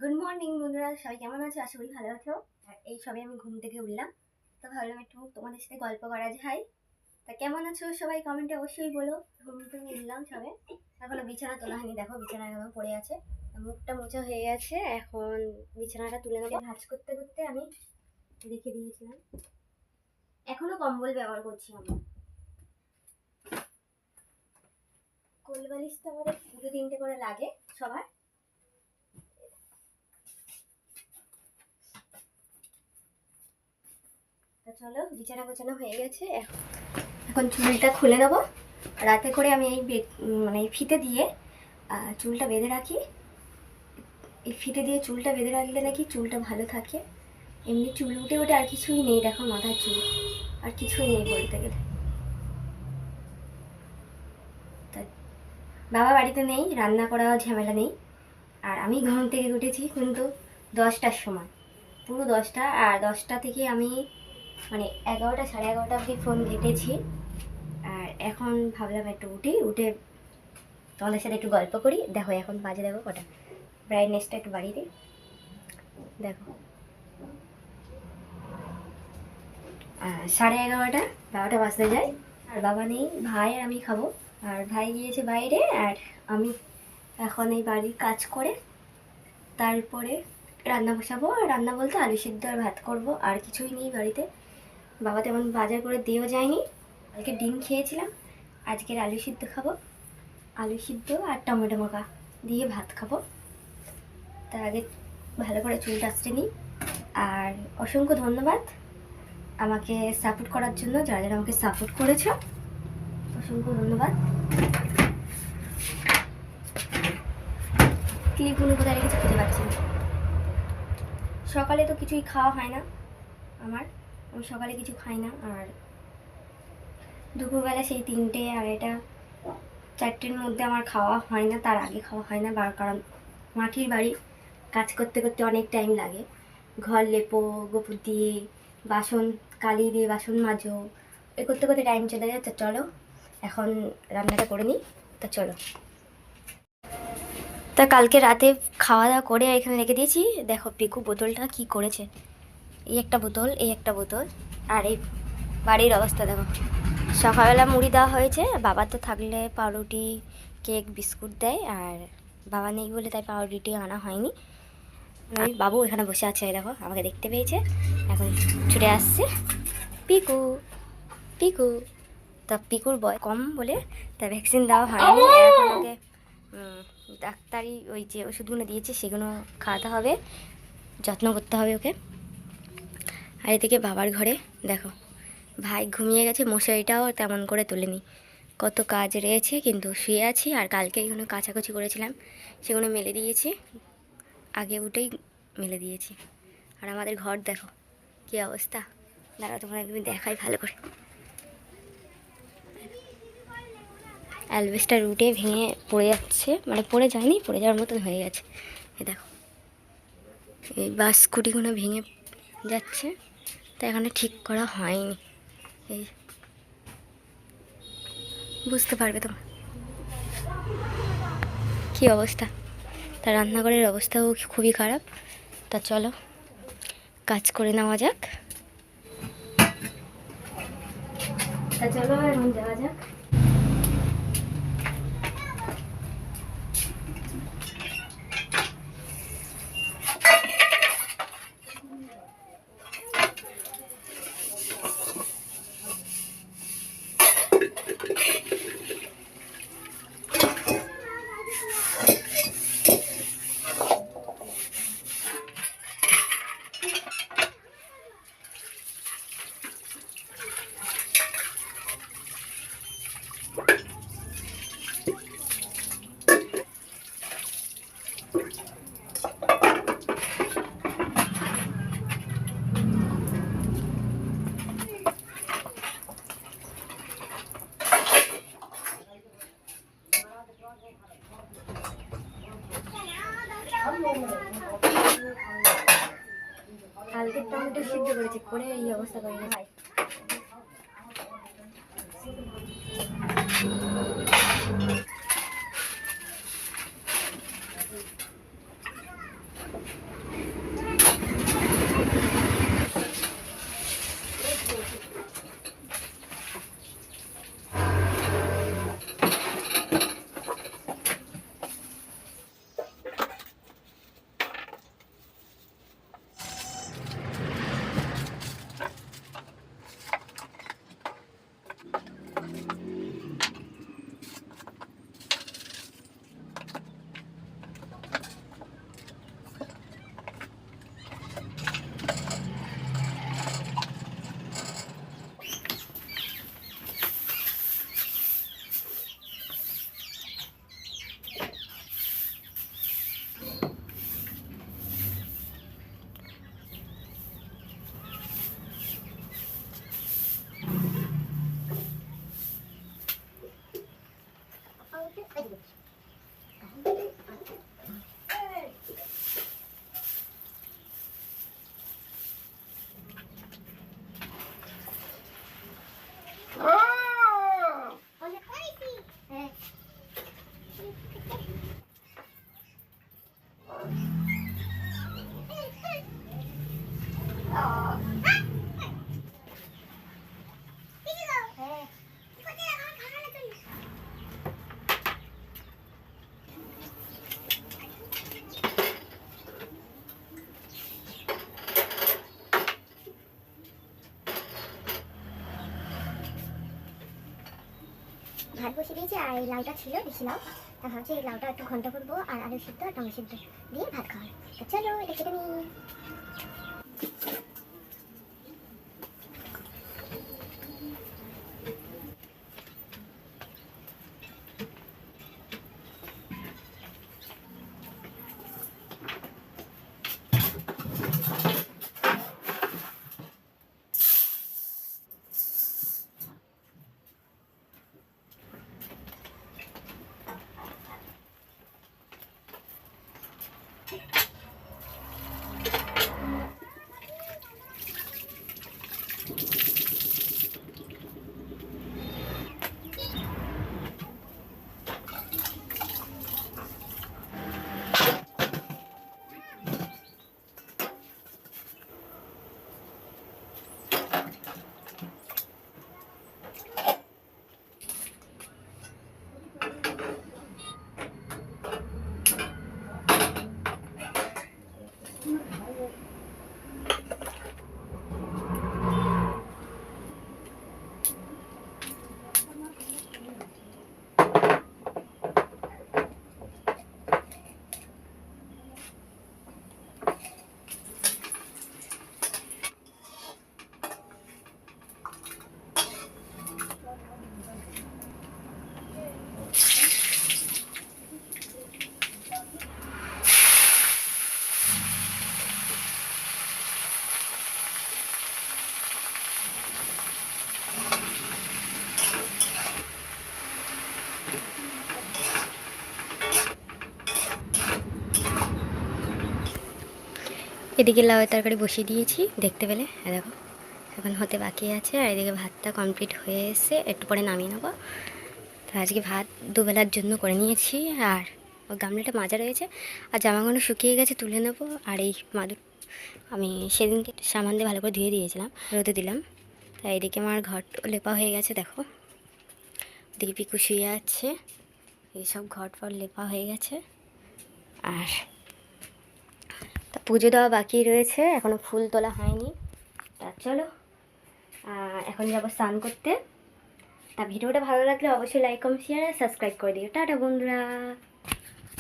Good morning বন্ধুরা, সবাই কেমন আছো? আশা করি ভালো আছো। আর এই সবে আমি ঘুম থেকে উঠলাম, তো ভাবলাম একটু তোমাদের সাথে গল্প করা যায়। তা কেমন আছো সবাই কমেন্টে অবশ্যই বলো। ঘুম থেকে উঠলাম সবে, এখনো বিছানা তোলা হয়নি, দেখো বিছানা একদম পড়ে আছে, মুখটা মোছা হয়ে গেছে। এখন বিছানাটা তুলে নেবো। ভাঁজ করতে করতে আমি রেখে দিয়েছিলাম, এখনো কম্বল ব্যবহার করছি আমি। কোল বালিশটা আমাদের 2-3টে করে লাগে সবার। চলো, বিছানা গোছানো হয়ে গেছে, এখন চুলটা খুলে নেবো। রাতে করে আমি এই মানে ফিতে দিয়ে চুলটা বেঁধে রাখি। এই ফিতে দিয়ে চুলটা বেঁধে রাখলে নাকি চুলটা ভালো থাকে। এমনি চুল উঠে উঠে আর কিছুই নেই, দেখো মাথার চুল আর কিছুই নেই বলতে গেলে। তাই বাবা বাড়িতে নেই, রান্না করা ঝামেলা নেই। আর আমি ঘুম থেকে উঠেছি কিন্তু 10টার সময়, পুরো 10টা। আর 10টা থেকে আমি মানে 11টা, সাড়ে 11টা অবধি ফোন ঘেটেছি। আর এখন ভাবলাম একটু উঠে তোমাদের সাথে একটু গল্প করি। দেখো এখন বাজে, দেখো কটা, ব্রাইটনেসটা একটু বাড়িয়ে দিই। দেখো 11:30, 12টা বাজতে যায়। আর বাবা নেই, ভাই আর আমি খাবো। আর ভাই গিয়েছে বাইরে, আর আমি এখন এই বাড়ির কাজ করে তারপরে রান্না বসাবো। আর রান্না বলতে আলু সিদ্ধ আর ভাত করবো, আর কিছুই নেই বাড়িতে। বাবা তেমন বাজার করে দিয়েও যায়নি, কালকে ডিম খেয়েছিলাম, আজকের আলু সিদ্ধ খাবো। আলু সিদ্ধ আর টমেটো মাখা দিয়ে ভাত খাবো। তার আগে ভালো করে চুলটা আঁচড়ে নিই। আর অসংখ্য ধন্যবাদ আমাকে সাপোর্ট করার জন্য, যারা যারা আমাকে সাপোর্ট করেছো, অসংখ্য ধন্যবাদ। ক্লিপগুলো কোথায় রেখেছি খুঁজে পাচ্ছি না। সকালে তো কিছুই খাওয়া হয় না আমি সকালে কিছু খাই না। আর দুপুরবেলা সেই 3টে, 2:30, 4টের মধ্যে আমার খাওয়া হয় না, তার আগে খাওয়া হয় না। কারণ মাটির বাড়ি, কাজ করতে করতে অনেক টাইম লাগে। ঘর লেপো, গোবর দিয়ে বাসন, কালি দিয়ে বাসন মাজো, এ করতে করতে টাইম চলে যায়। তো চলো এখন রান্নাটা করে নিই। তো চলো। তা কালকে রাতে খাওয়া দাওয়া করে এখানে রেখে দিয়েছি। দেখো পিকু বোতলটা কি করেছে, এই একটা বোতল, এই একটা বোতল, আর এই বাড়ির অবস্থা দেখো। সকালবেলা মুড়ি দেওয়া হয়েছে, বাবা তো থাকলে পাউরুটি, কেক, বিস্কুট দেয়। আর বাবা নেই বলে তাই পাউরুটি আনা হয়নি। ওই বাবু এখানে বসে আছে, দেখো আমাকে দেখতে পেয়েছে, এখন ছুটে আসছে। পিকু পিকু, তা পিকুর বয়স কম বলে তাই ভ্যাকসিন দেওয়া হয়নি। এখন ওকে ডাক্তারি ওই যে ওষুধগুলো দিয়েছে সেগুলো খাওয়াতে হবে, যত্ন করতে হবে ওকে। আর এদিকে বাবার ঘরে দেখো ভাই ঘুমিয়ে গেছে, মশারিটাও তেমন করে তোলেনি, কত কাজ রয়েছে, কিন্তু শুয়ে আছি। আর কালকে এগুলো কাচাকুচি করেছিলাম, সেগুলো মেলে দিয়েছি, আগে উঠেই মেলে দিয়েছি। আর আমাদের ঘর দেখো কী অবস্থা, দাঁড়া তোমার একদম দেখাই ভালো করে। অ্যালবেস্টার উঠে ভেঙে পড়ে যাচ্ছে, মানে পড়ে যায়নি, পড়ে যাওয়ার মতন হয়ে গেছে। এই দেখো এই বাস স্কুটিগুলো ভেঙে যাচ্ছে, তাই এখনো ঠিক করা হয়নি। এই বুঝতে পারবে তোমার কী অবস্থা। তা রান্নাঘরের অবস্থাও খুবই খারাপ। তা চলো কাজ করে নেওয়া যাক। তা চলো এখন যাওয়া যাক। কালকে টমেটো সিদ্ধ করেছি, করে এই অবস্থা করে ভাই। ভাত বসিয়ে দিয়েছি আর এই লাউটা ছিল বেশি লাউ, তা ভাবছি এই লাউটা একটু ঘন্টা করবো আর আলু সিদ্ধ আর টমেটো সিদ্ধ দিয়ে ভাত খাওয়া। তো চলো এটা কেটে নিই। এদিকে লাউ তরকারি বসিয়ে দিয়েছি, দেখতে পেলে দেখো এখন হতে বাকি আছে। আর এদিকে ভাতটা কমপ্লিট হয়ে এসে একটু পরে নামিয়ে নেবো। তো আজকে ভাত দুবেলার জন্য করে নিয়েছি। আর ওই গামলাটা মাজা রয়েছে আর জামাগুলো শুকিয়ে গেছে, তুলে নেবো। আর এই মাদুর আমি সেদিনকে সাবান দিয়ে ভালো করে ধুয়ে দিয়েছিলাম, রোদে দিলাম। তাই এদিকে আমার ঘর লেপা হয়ে গেছে, দেখো এদিকে পিকু শুয়ে আছে, এইসব ঘর ফর লেপা হয়ে গেছে। আর তা পুজো দেওয়া বাকি রয়েছে, এখনও ফুল তোলা হয়নি। তা চলো এখন যাবো স্নান করতে। তা ভিডিওটা ভালো লাগলে অবশ্যই লাইক কমেন্ট শেয়ার আর সাবস্ক্রাইব করে দিও। টাটা বন্ধুরা।